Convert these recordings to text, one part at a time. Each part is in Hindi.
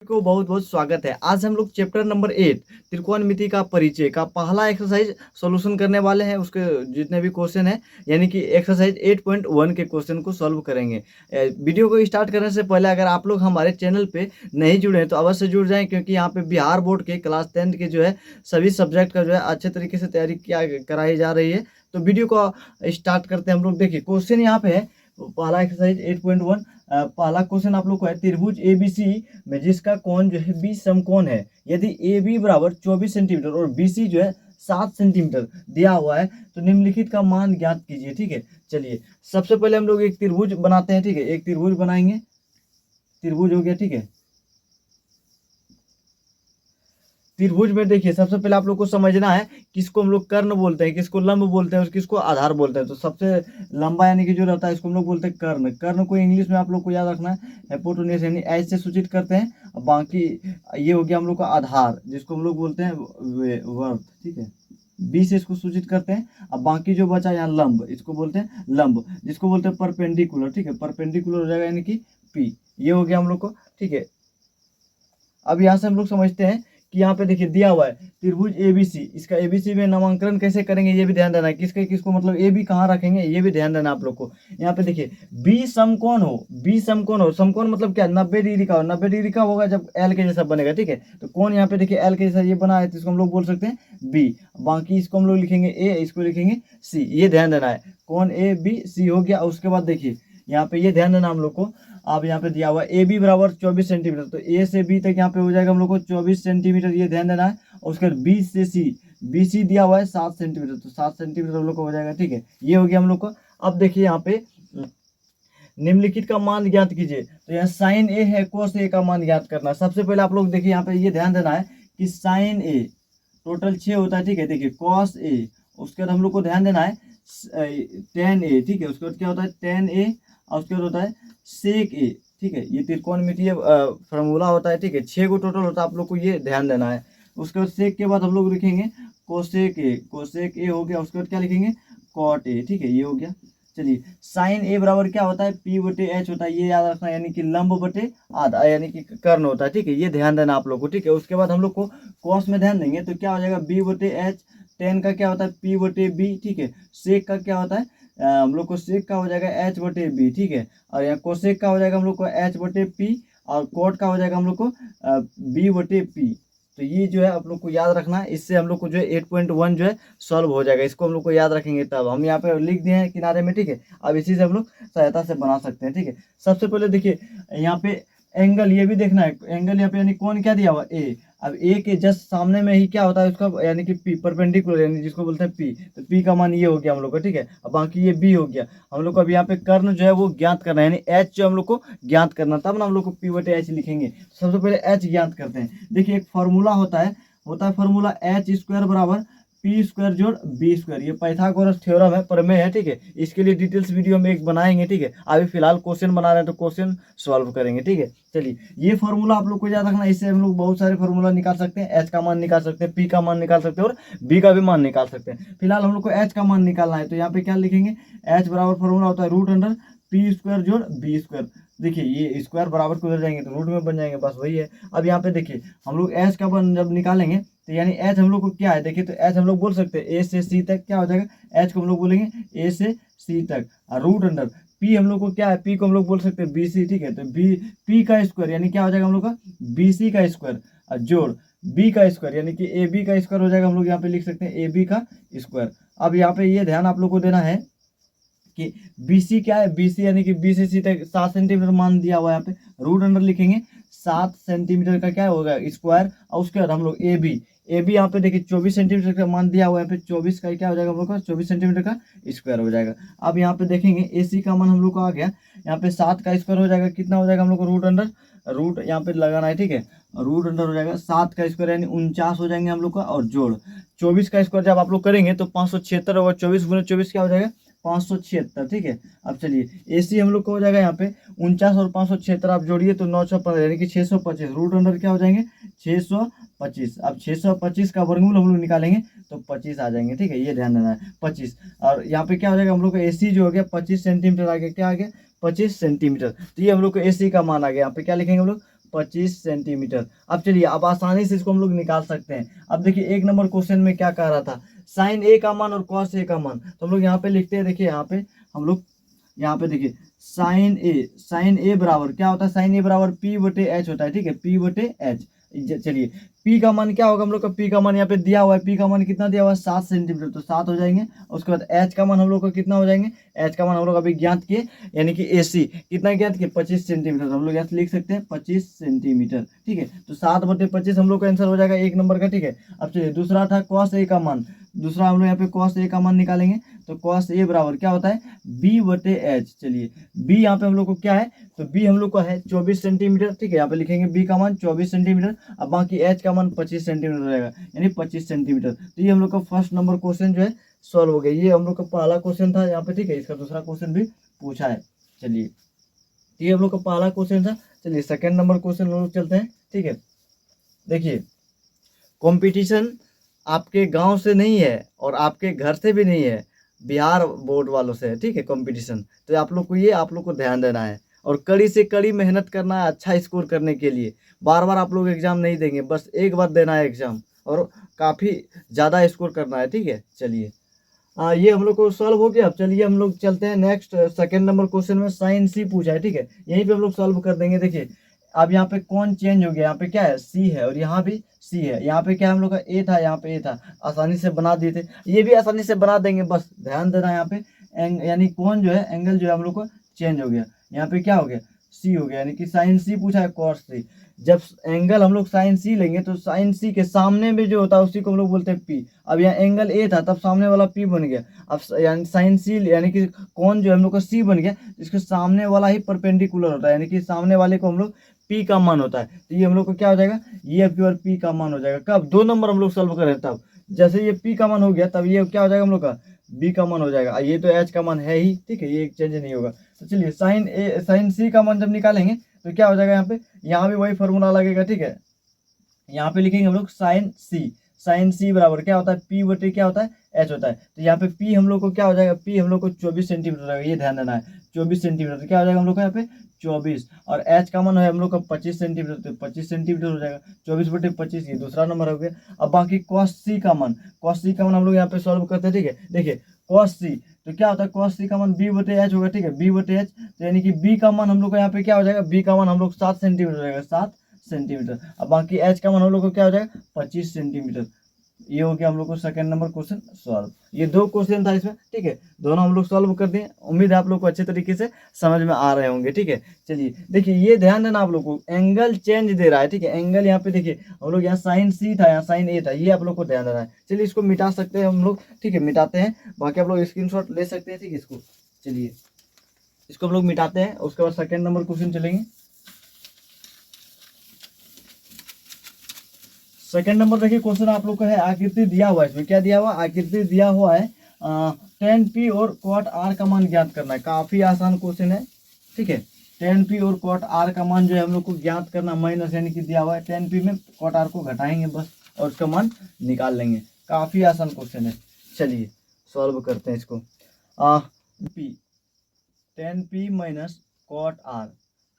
को बहुत बहुत स्वागत है। आज हम लोग चैप्टर नंबर 8 त्रिकोणमिति का परिचय का पहला एक्सरसाइज सॉल्यूशन करने वाले हैं। उसके जितने भी क्वेश्चन हैं यानी कि एक्सरसाइज 8.1 के क्वेश्चन को सॉल्व करेंगे। वीडियो को स्टार्ट करने से पहले अगर आप लोग हमारे चैनल पे नहीं जुड़े हैं तो अवश्य जुड़ जाएं, क्योंकि यहाँ पे बिहार बोर्ड के क्लास 10 के जो है सभी सब्जेक्ट का जो है अच्छे तरीके से तैयारी कराई जा रही है। तो वीडियो को स्टार्ट करते हैं हम लोग। देखिए क्वेश्चन यहाँ पे है पहला एक्सरसाइज 8.1। पहला क्वेश्चन आप लोग को है, त्रिभुज एबीसी में जिसका कोण जो है 20 समकोण है, यदि ए बी बराबर 24 सेंटीमीटर और बी सी जो है 7 सेंटीमीटर दिया हुआ है तो निम्नलिखित का मान ज्ञात कीजिए। ठीक है, चलिए सबसे पहले हम लोग एक त्रिभुज बनाते हैं। ठीक है, एक त्रिभुज बनाएंगे। त्रिभुज हो गया। ठीक है, त्रिभुज में देखिए सबसे पहले आप लोग को समझना है किसको हम लोग कर्ण बोलते हैं, किसको लंब बोलते हैं और किसको आधार बोलते हैं। तो सबसे लंबा यानी कि जो रहता है इसको हम लोग बोलते हैं कर्ण। कर्ण को इंग्लिश में आप लोग को याद रखना है हाइपोटेन्यूज यानी एच से सूचित करते हैं। और बाकी ये हो गया हम लोग का आधार जिसको हम लोग बोलते हैं वर्त। ठीक है, बी से इसको सूचित करते हैं। अब बाकी जो बचा यहाँ लंब, इसको बोलते हैं लंब, जिसको बोलते हैं परपेंडिकुलर। ठीक है, परपेंडिकुलर हो जाएगा यानी कि पी। ये हो गया हम लोग को। ठीक है, अब यहाँ से हम लोग समझते हैं कि यहाँ पे देखिए दिया हुआ है त्रिभुज एबीसी। इसका एबीसी में नामांकन कैसे करेंगे ये भी ध्यान देना है। किसके किसको मतलब ए बी कहाँ रखेंगे ये भी ध्यान देना आप लोग को। यहाँ पे देखिए बी समकोण हो, बी समकोण हो, समकोण मतलब क्या 90 डिग्री का हो। 90 डिग्री का होगा जब एल के जैसा बनेगा। ठीक है, तो कोण यहाँ पे देखिए एल के जैसा ये बना है तो इसको हम लोग बोल सकते हैं बी। बाकी इसको हम लोग लिखेंगे ए, इसको लिखेंगे सी। ये ध्यान देना है, कोण ए बी सी हो गया। उसके बाद देखिए यहाँ पे ये ध्यान देना हम लोग को। अब यहाँ पे दिया हुआ ए बी बराबर 24 सेंटीमीटर, तो ए से बी तक यहाँ पे हो जाएगा हम लोग को 24 सेंटीमीटर। ये ध्यान देना है। और उसके बाद बी से सी, बी सी दिया हुआ है 7 सेंटीमीटर, तो 7 सेंटीमीटर हम लोग को हो जाएगा। ठीक है, ये हो गया हम लोग को। अब देखिए यहाँ पे निम्नलिखित का मान ज्ञात कीजिए। तो यहाँ साइन ए है, कोस ए का मान ज्ञात करना है। सबसे पहले आप लोग देखिए यहाँ पे ये ध्यान देना है कि साइन ए टोटल 6 होता है। ठीक है, देखिए कॉस ए, उसके बाद हम लोग को ध्यान देना है टेन ए। ठीक है, उसके बाद क्या होता है टेन ए, और उसके बाद होता है सेक ए। ठीक है, ये त्रिकोणमितीय फार्मूला होता है। ठीक है, 6 को टोटल होता है, आप लोग को ये ध्यान देना है। उसके बाद सेक के बाद हम लोग लिखेंगे कोसेक ए। कोसेक ए हो गया। उसके बाद क्या लिखेंगे कॉट ए। ठीक है, ये हो गया। चलिए साइन ए बराबर क्या होता है पी बटे एच होता है, ये याद रखना, यानी कि लंब बटे आधा यानी कि कर्ण होता है। ठीक है, ये ध्यान देना आप लोग को। ठीक है, उसके बाद हम लोग को कॉस में ध्यान देंगे तो क्या हो जाएगा बी बटे एच। टेन का क्या होता है पी बटे बी। ठीक है, सेक का क्या होता है हम लोग को सेक का हो जाएगा एच बटे बी। ठीक है, और यहाँ कोसेक का हो जाएगा हम लोग को एच बटे पी, और कोट का हो जाएगा हम लोग को बी बटे पी। तो ये जो है आप लोग को याद रखना है। इससे हम लोग को जो है 8.1 जो है सॉल्व हो जाएगा। इसको हम लोग को याद रखेंगे तब हम यहाँ पे लिख दिए हैं किनारे में। ठीक है, अब इसी से हम लोग सहायता से बना सकते हैं। ठीक है, सबसे पहले देखिए यहाँ पे एंगल ये भी देखना है। एंगल यहाँ पे यानी कौन क्या दिया हुआ ए। अब ए के जस्ट सामने में ही क्या होता है उसका यानी कि पी परपेंडिकुलर यानी जिसको बोलते हैं पी। तो पी का मान ये हो गया हम लोग का। ठीक है, अब बाकी ये बी हो गया। हम लोग को अब यहाँ पे कर्ण जो है वो ज्ञात करना है, यानी एच जो हम लोग को ज्ञात करना, तब ना हम लोग को पी बटे एच लिखेंगे। सबसे पहले एच ज्ञात करते हैं। देखिए एक फॉर्मूला होता है फॉर्मूला एच स्क्वायर बराबर पी स्क्वायर जोड़ बी स्क्वायर। ये पाइथागोरस थ्योरम है, प्रमेय है। ठीक है, इसके लिए डिटेल्स वीडियो में एक बनाएंगे। ठीक है, अभी फिलहाल क्वेश्चन बना रहे हैं तो क्वेश्चन सॉल्व करेंगे। ठीक है, चलिए ये फॉर्मूला आप लोग को याद रखना। इससे हम लोग बहुत सारे फॉर्मूला निकाल सकते हैं। एच का मान निकाल सकते हैं, पी का मान निकाल सकते हैं और बी का भी मान निकाल सकते हैं। फिलहाल हम लोग को एच का मान निकालना है, तो यहाँ पे क्या लिखेंगे एच बराबर फॉर्मूला होता है रूट अंडर पी स्क्वायर जोड़ बी स्क्वायर। देखिए ये स्क्वायर बराबर को उधर जाएंगे तो रूट में बन जाएंगे, बस वही है। अब यहाँ पे देखिए हम लोग एच का मान जब निकालेंगे तो यानी एच हम लोग को क्या है देखिए, तो एच हम लोग बोल सकते हैं ए से सी तक क्या हो जाएगा, एच को हम लोग बोलेंगे ए से सी तक। और रूट अंडर पी हम लोग को क्या है, पी को हम लोग बोल सकते हैं बी सी। ठीक है, तो बी पी का स्क्वायर यानी क्या हो जाएगा हम लोग का बी सी का स्क्वायर, और जोड़ बी का स्क्वायर यानी कि ए बी का स्क्वायर हो जाएगा। हम लोग यहाँ पे लिख सकते हैं ए बी का स्क्वायर। अब यहाँ पे ये ध्यान आप लोग को देना है कि BC क्या है, BC यानी कि B से C तक 7 सेंटीमीटर मान दिया हुआ है। यहाँ पे रूट अंडर लिखेंगे 7 सेंटीमीटर का क्या होगा स्क्वायर, और उसके बाद हम लोग AB यहाँ पे देखिए 24 सेंटीमीटर का मान दिया हुआ है। यहाँ पे 24 का क्या हो जाएगा हम लोग का 24 सेंटीमीटर का स्क्वायर हो जाएगा। अब यहाँ पे देखेंगे AC का मान हम लोग को आ गया, यहाँ पे 7 का स्क्वायर हो जाएगा, कितना हो जाएगा हम लोग को रूट अंडर रूट यहाँ पे लगाना है। ठीक है, रूट अंडर हो जाएगा 7 का स्क्वायर यानी 49 हो जाएंगे हम लोग का, और जोड़ 24 का स्क्वायर जब आप लोग करेंगे तो 576 होगा। 24 गुना 24 क्या हो जाएगा 576। ठीक है, अब चलिए AC हम लोग को हो जाएगा यहाँ पे 49 और 576 आप जोड़िए तो 915 यानी कि 625। रूट अंडर क्या हो जाएंगे 625। अब 625 का वर्गमूल हम लोग निकालेंगे तो 25 आ जाएंगे। ठीक है, ये ध्यान देना है 25। और यहाँ पे क्या हो जाएगा हम लोग का AC जो हो गया 25 सेंटीमीटर आ गया, क्या आ गया 25 सेंटीमीटर। तो ये हम लोग को AC का मान आ गया। यहाँ पे क्या लिखेंगे हम लोग 25 सेंटीमीटर। अब चलिए, अब आसानी से इसको हम लोग निकाल सकते हैं। अब देखिए, एक नंबर क्वेश्चन में क्या कह रहा था, साइन ए का मान और कॉस ए का मान। तो हम लोग यहाँ पे लिखते हैं, देखिए यहाँ पे हम लोग, यहाँ पे देखिए साइन ए बराबर क्या होता है, साइन ए बराबर पी बटे एच होता है, ठीक है, पी बटे एच। चलिए, पी का मान क्या होगा हम लोग का, पी का मान यहाँ पे दिया हुआ है, पी का मान कितना दिया हुआ है 7 सेंटीमीटर, तो 7 हो जाएंगे। उसके बाद एच का मान हम लोग का कितना हो जाएंगे, एच का मान हम लोग अभी ज्ञात किए, यानी कि एसी कितना ज्ञात किए 25 सेंटीमीटर। हम लोग यहाँ से लिख सकते हैं 25 सेंटीमीटर, ठीक है। तो 7/25 हम लोग का आंसर हो जाएगा एक नंबर का, ठीक है। अब चलिए, दूसरा था कॉस ए का मान। दूसरा हम लोग यहाँ पे कॉस ए का मान निकालेंगे, तो कॉस ए बराबर क्या होता है, बी बटे एच। चलिए, बी यहाँ पे हम लोग को क्या है, तो बी हम लोग को है 24 सेंटीमीटर, ठीक है। यहाँ पे लिखेंगे बी का मान 24 सेंटीमीटर। अब बाकी एच का मान 25 सेंटीमीटर हो जाएगा, यानी 25 सेंटीमीटर। तो ये हम लोग का फर्स्ट नंबर क्वेश्चन जो है सॉल्व हो गया। ये हम लोग का पहला क्वेश्चन था यहाँ पे, ठीक है। इसका दूसरा क्वेश्चन भी पूछा है। चलिए, ये हम लोग का पहला क्वेश्चन था। चलिए, सेकेंड नंबर क्वेश्चन हम लोग चलते हैं, ठीक है। देखिए, कंपटीशन आपके गांव से नहीं है और आपके घर से भी नहीं है, बिहार बोर्ड वालों से है, ठीक है, कंपटीशन। तो आप लोग को ध्यान देना है और कड़ी से कड़ी मेहनत करना है अच्छा स्कोर करने के लिए। बार बार आप लोग एग्जाम नहीं देंगे, बस एक बार देना है एग्जाम और काफ़ी ज़्यादा स्कोर करना है, ठीक है। चलिए, ये हम लोग को सॉल्व हो गया। अब चलिए, हम लोग चलते हैं नेक्स्ट सेकंड नंबर क्वेश्चन में। साइन सी पूछा है, ठीक है, यहीं पे हम लोग सॉल्व कर देंगे। देखिए, अब यहाँ पे कौन चेंज हो गया, यहाँ पे क्या है, सी है और यहाँ भी सी है। यहाँ पे क्या है हम लोग का, ए था, यहाँ पे ए था, आसानी से बना दिए थे, ये भी आसानी से बना देंगे, बस ध्यान देना। यहाँ पे यानी कौन जो है, एंगल जो है हम लोग को चेंज हो गया। यहाँ पे क्या हो गया, सी हो गया, यानी कि साइन सी पूछा है, कॉस सी। जब एंगल हम लोग साइन सी लेंगे तो साइन सी के सामने में जो होता है उसी को हम लोग बोलते हैं पी। अब यहाँ एंगल ए था, तब सामने वाला पी बन गया। अब यानी साइन सी, यानी कि कौन जो है हम लोग का सी बन गया, इसके सामने वाला ही परपेंडिकुलर होता है, यानी कि सामने वाले को हम लोग पी का मान होता है। तो ये हम लोग को क्या हो जाएगा, ये प्योर पी का मान हो जाएगा। कब, 2 नंबर हम लोग सॉल्व करें तब। जैसे ये पी का मान हो गया, तब ये क्या हो जाएगा हम लोग का, बी का मान हो जाएगा। ये तो एच का मान है ही, ठीक है, ये चेंज नहीं होगा। तो चलिए, साइन सी का मान जब निकालेंगे तो क्या हो जाएगा, यहाँ पे यहाँ भी वही फॉर्मूला लगेगा, ठीक है। यहाँ पे लिखेंगे हम लोग साइन सी बराबर क्या होता है, पी बटे क्या होता है, एच होता है। तो यहाँ पे पी हम लोग को क्या हो जाएगा, पी हम लोग को 24 सेंटीमीटर रहेगा, ये ध्यान देना है, 24 सेंटीमीटर। तो क्या हो जाएगा हम लोग का यहाँ पे 24, और एच का मान है हम लोग का 25 सेंटीमीटर, तो 25 सेंटीमीटर हो जाएगा। 24/25, ये दूसरा नंबर हो गया। अब बाकी कॉस सी का मान, हम लोग यहाँ पे सॉल्व करते हैं, ठीक है। देखिए, कॉस सी तो क्या होता है, कॉस सी का मान बी बटे एच होगा, ठीक है, बी बटे एच। तो यानी कि बी का मान हम लोग को यहाँ पे क्या हो जाएगा, बी का मान हम लोग 7 सेंटीमीटर हो जाएगा, 7 सेंटीमीटर। अब बाकी एच का मान हम लोग को क्या हो जाएगा, 25 सेंटीमीटर। ये हो गया हम लोग को सेकंड नंबर क्वेश्चन सॉल्व। ये 2 क्वेश्चन था इसमें, ठीक है, दोनों हम लोग सॉल्व कर दिए। उम्मीद है आप लोग को अच्छे तरीके से समझ में आ रहे होंगे, ठीक है। चलिए, देखिए, ये ध्यान देना आप लोग को, एंगल चेंज दे रहा है, ठीक है। एंगल यहाँ पे देखिए, हम लोग यहाँ साइन सी था, यहाँ साइन ए था, ये आप लोग को ध्यान देना है। चलिए, इसको मिटा सकते हैं हम लोग, ठीक है, मिटाते हैं। बाकी आप लोग स्क्रीनशॉट ले सकते हैं, ठीक है। इसको चलिए, इसको हम लोग मिटाते हैं, उसके बाद सेकेंड नंबर क्वेश्चन चलेंगे। सेकंड नंबर देखिए, क्वेश्चन आप लोग का है, आकृति दिया हुआ है, इसमें क्या दिया हुआ, आकृति दिया हुआ है, tan p और cot r का मान ज्ञात करना है। काफी आसान क्वेश्चन है, ठीक है। tan p और cot r का मान जो है हम लोग को ज्ञात करना, माइनस यानी कि दिया हुआ है, tan p में cot r को घटाएंगे बस, और उसका मान निकाल लेंगे। काफी आसान क्वेश्चन है। चलिए, सॉल्व करते हैं इसको। p tan p minus cot r,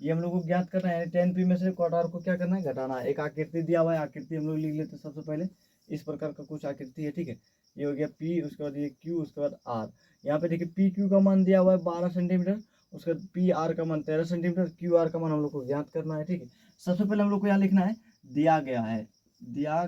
ये हम लोग को ज्ञात करना है। tan p में से cot r को क्या करना है, घटाना है। एक आकृति दिया हुआ है, आकृति हम लोग लिख लेते हैं सबसे पहले। इस प्रकार का कुछ आकृति है, ठीक है। ये हो गया p, उसके बाद ये q, उसके बाद r। यहाँ पे देखिए, पी क्यू का मान दिया हुआ है 12 सेंटीमीटर, उसके बाद पी आर का मान 13 सेंटीमीटर, क्यू आर का मान हम लोग को ज्ञात करना है, ठीक है। सबसे पहले हम लोग को यहाँ लिखना है, दिया गया है, क्या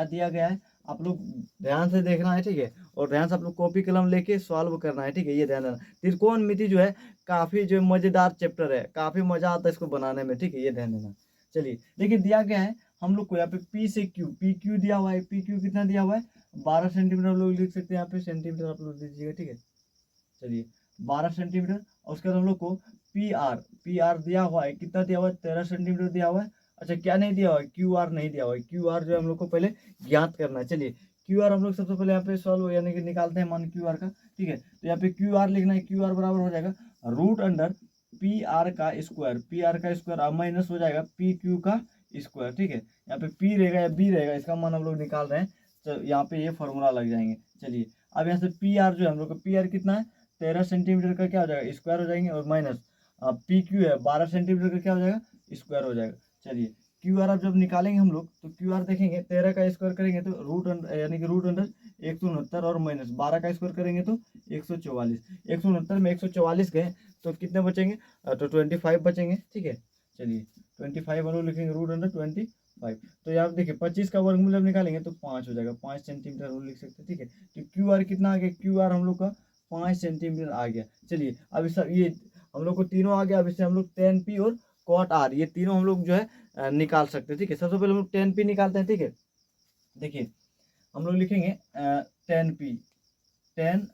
दिया गया है, आप लोग ध्यान से देखना है, ठीक है। और ध्यान से आप लोग कॉपी कलम लेके सॉल्व करना है, ठीक है। ये ध्यान देना, त्रिकोणमिति जो है काफी जो मजेदार चैप्टर है, काफी मजा आता है इसको बनाने में, ठीक है, ये ध्यान देना। चलिए, देखिए, दिया गया है हम लोग को यहाँ पे पी से क्यू, पी क्यू दिया हुआ है, पी क्यू कितना दिया हुआ है 12 सेंटीमीटर, हम लोग लिख सकते हैं यहाँ पे, सेंटीमीटर आप लोग दीजिएगा, ठीक है। चलिए, 12 सेंटीमीटर, और उसके बाद हम लोग को पी आर दिया हुआ है, कितना दिया हुआ है 13 सेंटीमीटर दिया हुआ है। अच्छा, क्या नहीं दिया हुआ है, क्यू आर नहीं दिया हुआ है, क्यू आर जो है हम लोग को पहले ज्ञात करना है। चलिए, क्यू आर हम लोग सबसे पहले यहाँ पे सॉल्व यानी कि निकालते हैं मान क्यू आर का, ठीक है। तो यहाँ पे क्यू आर लिखना है, क्यू आर बराबर हो जाएगा रूट अंडर पी आर का स्क्वायर, अब माइनस हो जाएगा पी क्यू का स्क्वायर, ठीक है। यहाँ पे पी रहेगा या बी रहेगा, इसका मान हम लोग निकाल रहे हैं, तो यहाँ पे ये फॉर्मूला लग जाएंगे। चलिए, अब यहाँ से पी आर जो है हम लोग का, पी आर कितना है 13 सेंटीमीटर का क्या हो जाएगा, स्क्वायर हो जाएंगे, और माइनस पी क्यू है 12 सेंटीमीटर का क्या हो जाएगा, स्क्वायर हो जाएगा। चलिए क्यू आर अब जब निकालेंगे हम लोग तो क्यू आर देखेंगे 13 का स्क्वायर करेंगे तो रूट अंडर यानी कि रूट अंडर 169 और माइनस 12 का स्क्वायर करेंगे तो 144। 169 में 144 गए तो कितने बचेंगे, तो 25 बचेंगे। ठीक है चलिए 25 हम लोग लिखेंगे रूट अंडर 25। तो यहाँ पे देखिए 25 का वर्गमूल जब निकालेंगे तो 5 हो जाएगा, 5 सेंटीमीटर हम लोग लिख सकते हैं। ठीक है तो क्यू आर कितना आ गया, क्यू आर हम लोग का 5 सेंटीमीटर आ गया। चलिए अब इस ये हम लोग को तीनों आ गया। अब इससे हम लोग टेन पी और कॉट आर ये तीनों हम लोग जो है निकाल सकते हैं। ठीक है सबसे पहले हम लोग टेन पी निकालते हैं। ठीक है देखिए हम लोग लिखेंगे टेन पी, टेन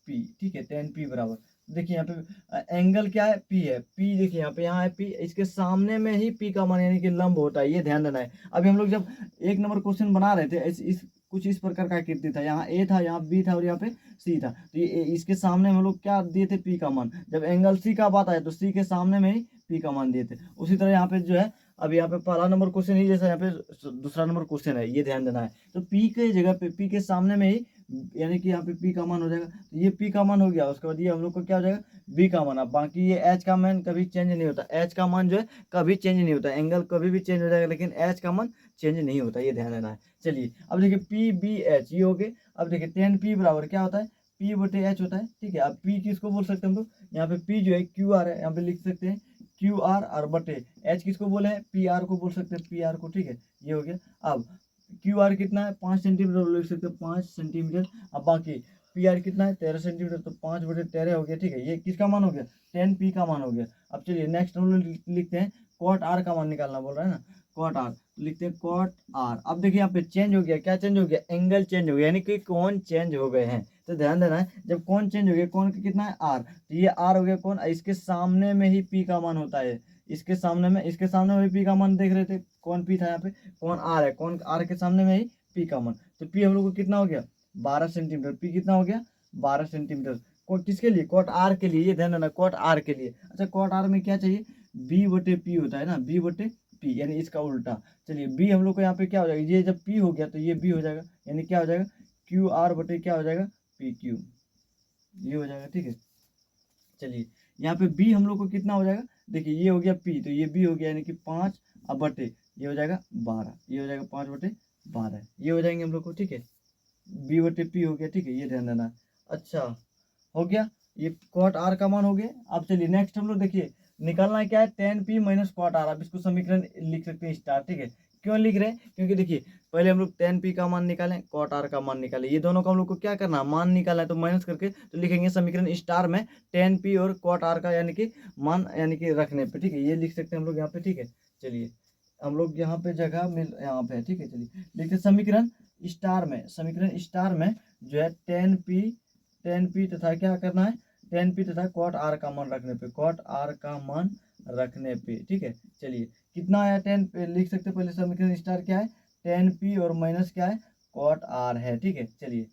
पी। ठीक है टेन पी बराबर देखिए यहाँ पे एंगल क्या है, पी है। पी देखिए यहाँ पे, यहाँ है पी, इसके सामने में ही पी का मान यानी कि लंब होता है, ये ध्यान देना है। अभी हम लोग जब एक नंबर क्वेश्चन बना रहे थे इस कुछ इस प्रकार का आकृति था, यहाँ ए था, यहाँ बी था और यहाँ पे सी था। तो ये इसके सामने हम लोग क्या दिए थे, पी का मान। जब एंगल सी का बात आए तो सी के सामने में ही पी का मान दिए थे। उसी तरह यहाँ पे जो है अब यहाँ पे पहला नंबर क्वेश्चन ही जैसा यहाँ पे दूसरा नंबर क्वेश्चन है, ये ध्यान देना है। तो पी के जगह पे पी के सामने में ही यानी कि यहाँ पे पी का मान हो जाएगा। तो ये पी का मान हो गया, उसके बाद ये हम लोग को क्या हो जाएगा, बी का मान। अब बाकी ये एच का मान कभी चेंज नहीं होता, एच का मान जो है कभी चेंज नहीं होता, एंगल कभी भी चेंज हो जाएगा लेकिन एच का मान चेंज नहीं होता, ये ध्यान देना है। चलिए अब देखिए पी बी एच ये हो गए। अब देखिए टेन पी बराबर क्या होता है, पी बटे एच होता है। ठीक है अब पी किसको बोल सकते हैं हम लोग, यहाँ पे पी जो है क्यू आर है, यहाँ पे लिख सकते हैं क्यू आर और बटे एच किसको बोले हैं, पी आर को बोल सकते हैं, पी आर को। ठीक है ये हो गया। अब क्यू आर कितना है 5 सेंटीमीटर लिख सकते हैं, 5 सेंटीमीटर। अब बाकी पी आर कितना है 13 सेंटीमीटर, तो 5 बटे 13 हो गया। ठीक है ये किसका मान हो गया, 10 पी का मान हो गया। अब चलिए नेक्स्ट हम लोग लिखते हैं कॉट आर का मान निकालना बोल रहा है ना, कॉट आर लिखते हैं कॉट आर। अब देखिए यहाँ पे चेंज हो गया, क्या चेंज हो गया, एंगल चेंज हो गया यानी कि कौन चेंज हो गए हैं। तो ध्यान देना है जब कौन चेंज हो गया, कौन का कितना है आर, तो ये आर हो गया कौन, इसके सामने में ही पी का मान होता है, इसके सामने में पी का मान देख रहे थे, कौन पी था यहाँ पे, कौन आर है, कौन आर के सामने में ही पी का मान। तो पी हम लोग को कितना हो गया 12 सेंटीमीटर, पी कितना हो गया 12 सेंटीमीटर। किसके लिए, कॉट आर के लिए, ये ध्यान देना कॉट आर के लिए। अच्छा कॉट आर में क्या चाहिए, बी बटे पी होता है ना, बी बटे पी यानी इसका उल्टा। चलिए बी हम लोग को यहाँ पे क्या हो जाएगा, ये जब पी हो गया तो ये बी हो जाएगा, यानी क्या हो जाएगा क्यू आर बटे क्या हो जाएगा पी क्यू, ये हो जाएगा। ठीक है चलिए यहाँ पे बी हम लोग को कितना हो जाएगा, देखिए ये हो गया पी तो ये बी हो गया यानी कि 5 अब बटे ये हो जाएगा 12, ये हो जाएगा 5 बटे 12 ये हो जाएंगे हम लोग को। ठीक है बी बटे पी हो गया। ठीक है ये ध्यान देना। अच्छा हो गया, ये कॉट आर का मान हो गया। अब चलिए नेक्स्ट हम लोग देखिए निकालना है क्या है, tan P minus cot R. अब इसको समीकरण लिख सकते हैं स्टार। ठीक है क्यों लिख रहे हैं, क्योंकि देखिए पहले हम लोग टेन पी का मान निकालें, कॉट आर का मान निकालें, ये दोनों का हम लोग को क्या करना है, मान निकालना है। तो माइनस करके तो लिखेंगे समीकरण स्टार में टेन पी और कॉट आर का यानी कि मान यानी कि रखने पे। ठीक है ये लिख सकते हैं हम लोग यहाँ पे। ठीक है चलिए हम लोग यहाँ पे जगह मिल यहाँ पे। ठीक है चलिए लिखते समीकरण स्टार में, समीकरण स्टार में जो है टेन पी तथा क्या करना है, टेन पी तथा कॉट आर का मान रखने पे, कॉट आर का मान रखने पे। ठीक है चलिए कितना आया टेन पे लिख सकते हैं, पहले समीकरण स्टार क्या है टेन पी और माइनस क्या है कॉट आर है। ठीक है चलिए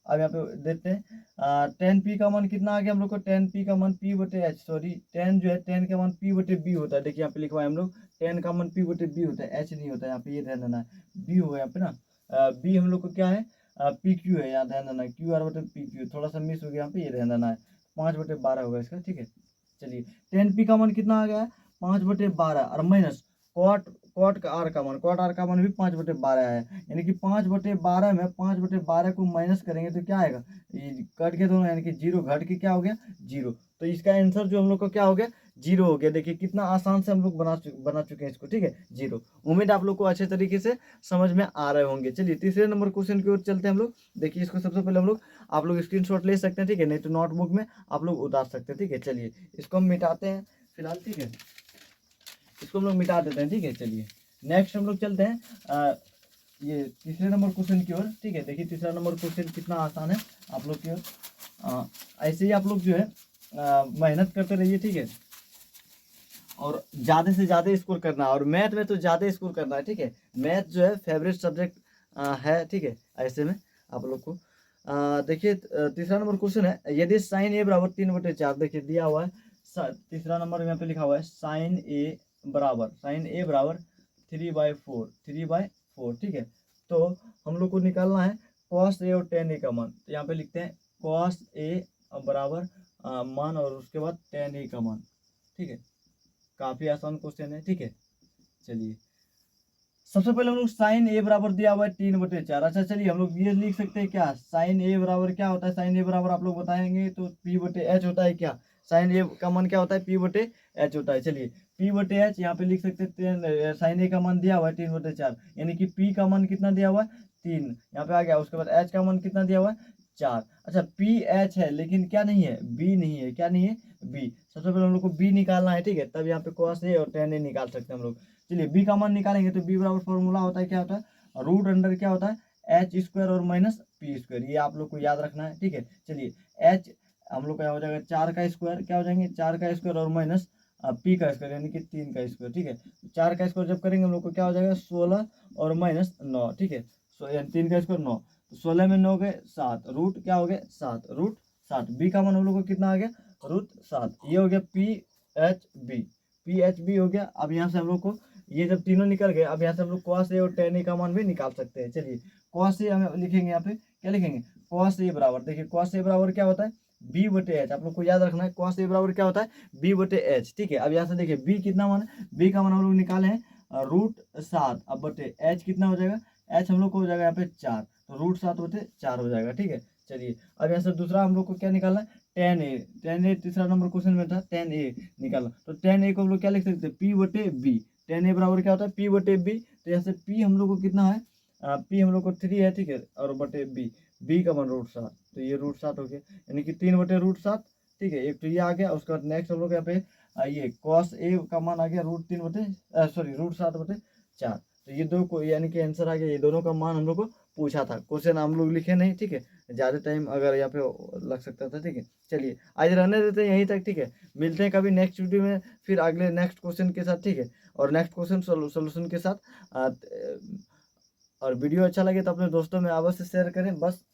अब यहाँ पे देखते हैं टेन पी का मान कितना आ गया हम लोग को, टेन पी का मान पी बटे एच, सॉरी टेन जो है टेन का मान पी बटे बी होता है। देखिए यहाँ पे लिखवाए हम लोग टेन का मान पी बटे बी होता है, एच नहीं होता है यहाँ पे, ये ध्यान देना है। बी होगा यहाँ पे ना, बी हम लोग को क्या है पी क्यू है, यहाँ ध्यान देना है क्यू आर बटे पी क्यू, थोड़ा सा मिस हो गया यहाँ पे, ये ध्यान देना है। 5 बटे 12 होगा इसका। ठीक है चलिए टेन पी का मान कितना आ गया है 5 बटे 12 और माइनस कॉट कॉट का आर का मान, कॉट आर का मान भी 5 बटे 12 है, यानी कि 5 बटे 12 में 5 बटे 12 को माइनस करेंगे तो क्या आएगा, ये कट के दोनों यानी कि जीरो घट के क्या हो गया जीरो। तो इसका आंसर जो हम लोग को क्या हो गया जीरो हो गया। देखिए कितना आसान से हम लोग बना चुके हैं इसको। ठीक है जीरो। उम्मीद आप लोग को अच्छे तरीके से समझ में आ रहे होंगे। चलिए तीसरे नंबर क्वेश्चन की ओर चलते हैं हम लोग। देखिए इसको सबसे पहले हम लोग आप लोग स्क्रीनशॉट ले सकते हैं, ठीक है, नहीं तो नोटबुक में आप लोग उतार सकते हैं। ठीक है चलिए इसको हम मिटाते हैं फिलहाल। ठीक है इसको हम लोग मिटा देते हैं। ठीक है चलिए नेक्स्ट हम लोग चलते हैं ये तीसरे नंबर क्वेश्चन की ओर। ठीक है देखिए तीसरा नंबर क्वेश्चन कितना आसान है आप लोग की ओर। ऐसे ही आप लोग जो है मेहनत करते रहिए। ठीक है और ज़्यादा से ज़्यादा स्कोर करना है, और मैथ में तो ज़्यादा स्कोर करना है। ठीक है मैथ जो है फेवरेट सब्जेक्ट है। ठीक है ऐसे में आप लोग को देखिए तीसरा नंबर क्वेश्चन है, यदि साइन ए बराबर 3/4, देखिए दिया हुआ है तीसरा नंबर यहाँ पे लिखा हुआ है साइन ए बराबर 3/4। ठीक है तो हम लोग को निकालना है कॉस ए और टेन ए का मान। तो यहाँ पे लिखते हैं कॉस ए बराबर मान और उसके बाद टेन ए का मान। ठीक है काफ़ी आसान क्वेश्चन है, ठीक है। चलिए सबसे पहले हम लोग साइन ए बराबर दिया हुआ है 3/4। अच्छा चलिए हम लोग ये लिख सकते हैं क्या, साइन ए बराबर क्या होता है, साइन ए बराबर आप लोग बताएंगे तो P/H होता है क्या, साइन ए का मान क्या होता है, P/H होता है। चलिए P/H यहाँ पे लिख सकते हैं, साइन ए का मान दिया हुआ है 3/4, यानी कि P का मान कितना दिया हुआ है 3, यहाँ पे आ गया। उसके बाद H का मान कितना दिया हुआ है 4। अच्छा PH है लेकिन क्या नहीं है, B नहीं है, क्या नहीं है, B। सबसे पहले हम लोग को B निकालना है, ठीक है, तब यहाँ पे cos A और tan A निकाल सकते हैं हम लोग। चलिए बी का मान निकालेंगे तो बी बराबर फॉर्मूला होता है, क्या होता है, रूट अंडर क्या होता है H² और माइनस P², ये आप लोग को याद रखना है, ठीक है। चलिए H हम लोग का हो जाएगा 4 का स्क्वायर, क्या हो जाएंगे 4 का स्क्वायर और माइनस P का स्क्वायर यानी कि 3 का स्क्वायर, ठीक है। 4 का स्क्वायर जब करेंगे हम लोग को क्या हो जाएगा 16 और माइनस 9, ठीक है। 3 का स्क्वायर 9, तो 16 में 9 गए 7, रूट क्या हो गया 7, रूट 7। बी का मान हम लोग को कितना आ गया रूट 7, ये हो गया PHB हो गया। अब यहाँ से हम लोग को ये जब तीनों निकल गए, अब यहाँ से हम लोग cos A और tan A का मान भी निकाल सकते हैं। चलिए cos A हम लिखेंगे, यहाँ पे क्या लिखेंगे, cos A बराबर, देखिए cos A बराबर क्या होता है B/H, आप लोग को याद रखना है cos A बराबर क्या होता है B/H, ठीक है। अब यहाँ से देखिए B कितना मान है, B का मान हम लोग निकाले हैं रूट 7, अब बटे H कितना हो जाएगा, H हम लोग को हो जाएगा यहाँ पे 4, तो रूट 7/4 हो जाएगा, ठीक है। चलिए अब यहाँ से दूसरा हम लोग को क्या निकालना है tan A तीसरा नंबर क्वेश्चन में था tan A निकालना, तो tan A को हम लोग क्या लिख सकते हैं P/B, tan A बराबर क्या होता है P/B। तो यहाँ से P हम लोग को कितना है, P हम लोग को 3 है, ठीक है, और बटे B का मान रूट 7, तो ये रूट 7 हो गया, यानी कि 3/√7, ठीक है। एक तो ये आ गया, उसके बाद नेक्स्ट हम लोग यहाँ पे ये cos A का मान आ गया रूट 7/4, तो ये दो को यानी कि आंसर आ गया, ये दोनों का मान हम लोग को पूछा था, क्वेश्चन हम लोग लिखे नहीं, ठीक है, ज़्यादा टाइम अगर यहाँ पे लग सकता था, ठीक है। चलिए आज रहने देते हैं यहीं तक, ठीक है, मिलते हैं कभी नेक्स्ट वीडियो में फिर अगले नेक्स्ट क्वेश्चन के साथ, ठीक है, और नेक्स्ट क्वेश्चन सोल्यूशन के साथ। और वीडियो अच्छा लगे तो अपने दोस्तों में अवश्य शेयर करें, बस